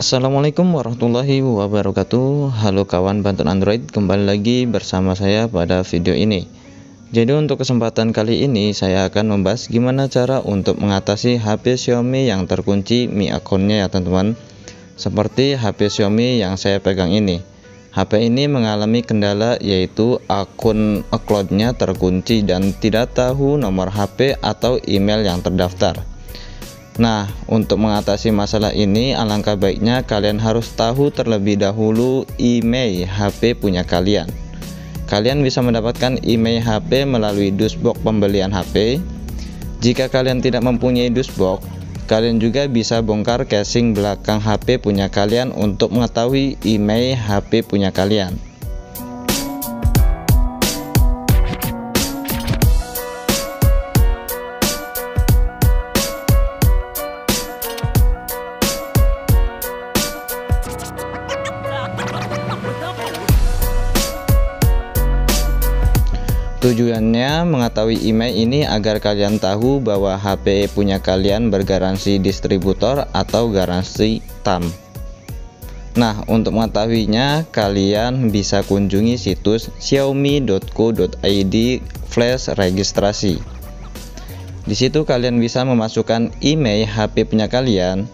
Assalamualaikum warahmatullahi wabarakatuh. Halo kawan bantuan Android, kembali lagi bersama saya pada video ini. Jadi untuk kesempatan kali ini saya akan membahas gimana cara untuk mengatasi HP Xiaomi yang terkunci Mi akunnya ya teman-teman. Seperti HP Xiaomi yang saya pegang ini. HP ini mengalami kendala yaitu akun cloud-nya terkunci dan tidak tahu nomor HP atau email yang terdaftar. Nah, untuk mengatasi masalah ini, alangkah baiknya kalian harus tahu terlebih dahulu email HP punya kalian. Kalian bisa mendapatkan email HP melalui dusbox pembelian HP. Jika kalian tidak mempunyai dusbox, kalian juga bisa bongkar casing belakang HP punya kalian untuk mengetahui email HP punya kalian. Tujuannya mengetahui email ini agar kalian tahu bahwa HP punya kalian bergaransi distributor atau garansi TAM. Nah, untuk mengetahuinya kalian bisa kunjungi situs xiaomi.co.id/registrasi. Di situ kalian bisa memasukkan email HP punya kalian.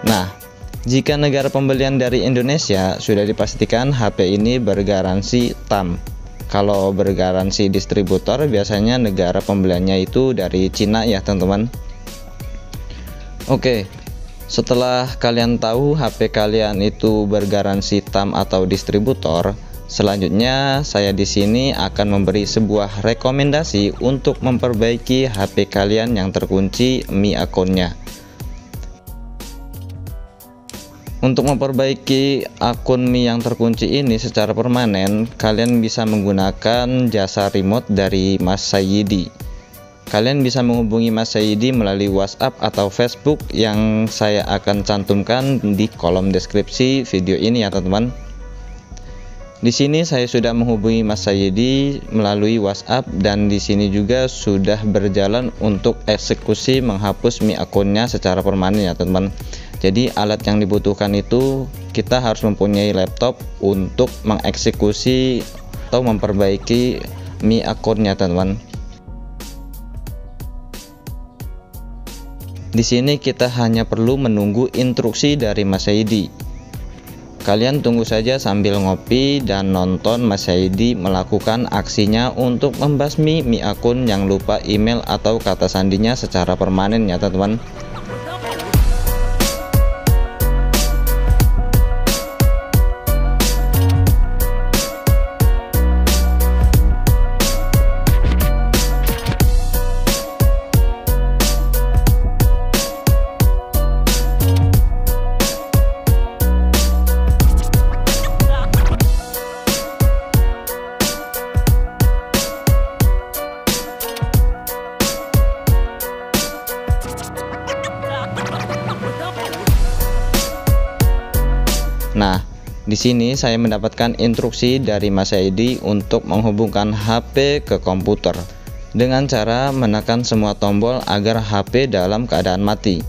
Nah, jika negara pembelian dari Indonesia sudah dipastikan HP ini bergaransi TAM. Kalau bergaransi distributor biasanya negara pembeliannya itu dari Cina ya teman-teman. Oke, setelah kalian tahu HP kalian itu bergaransi TAM atau distributor, selanjutnya saya di sini akan memberi sebuah rekomendasi untuk memperbaiki HP kalian yang terkunci Mi akunnya. Untuk memperbaiki akun Mi yang terkunci ini secara permanen, kalian bisa menggunakan jasa remote dari Mas Sayidi. Kalian bisa menghubungi Mas Sayidi melalui WhatsApp atau Facebook yang saya akan cantumkan di kolom deskripsi video ini ya teman-teman. Di sini saya sudah menghubungi Mas Sayidi melalui WhatsApp dan di sini juga sudah berjalan untuk eksekusi menghapus Mi akunnya secara permanen ya teman-teman. Jadi alat yang dibutuhkan itu kita harus mempunyai laptop untuk mengeksekusi atau memperbaiki Mi akunnya teman-teman. Di sini kita hanya perlu menunggu instruksi dari Mas Sayidi. Kalian tunggu saja sambil ngopi dan nonton Mas Sayidi melakukan aksinya untuk membasmi Mi akun yang lupa email atau kata sandinya secara permanen ya teman-teman. Nah, di sini saya mendapatkan instruksi dari Mas Sayidi untuk menghubungkan HP ke komputer dengan cara menekan semua tombol agar HP dalam keadaan mati.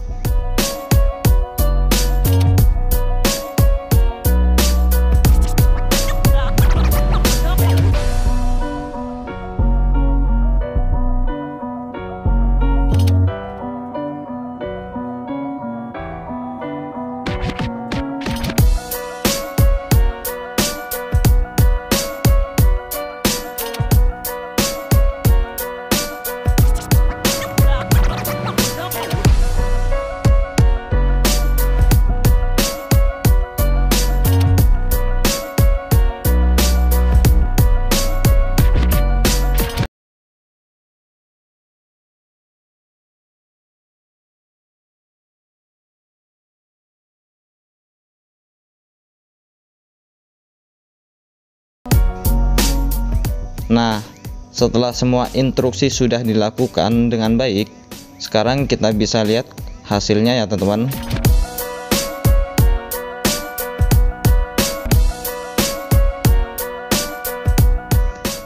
Nah, setelah semua instruksi sudah dilakukan dengan baik, sekarang kita bisa lihat hasilnya ya teman-teman.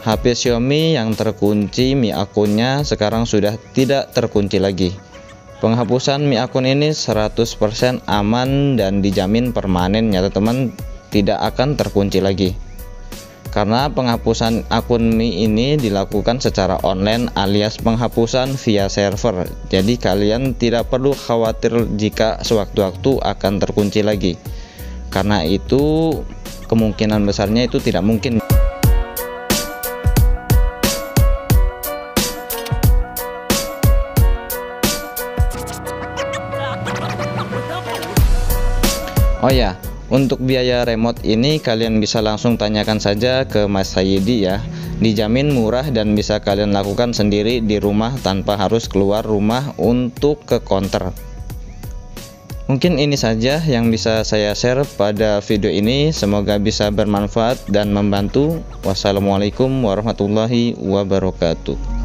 HP Xiaomi yang terkunci Mi akunnya sekarang sudah tidak terkunci lagi. Penghapusan Mi akun ini 100% aman dan dijamin permanen ya teman-teman, tidak akan terkunci lagi. Karena penghapusan akun Mi ini dilakukan secara online alias penghapusan via server. Jadi kalian tidak perlu khawatir jika sewaktu-waktu akan terkunci lagi. Karena itu kemungkinan besarnya itu tidak mungkin. Oh ya, untuk biaya remote ini kalian bisa langsung tanyakan saja ke Mas Sayidi ya. Dijamin murah dan bisa kalian lakukan sendiri di rumah tanpa harus keluar rumah untuk ke counter. Mungkin ini saja yang bisa saya share pada video ini. Semoga bisa bermanfaat dan membantu. Wassalamualaikum warahmatullahi wabarakatuh.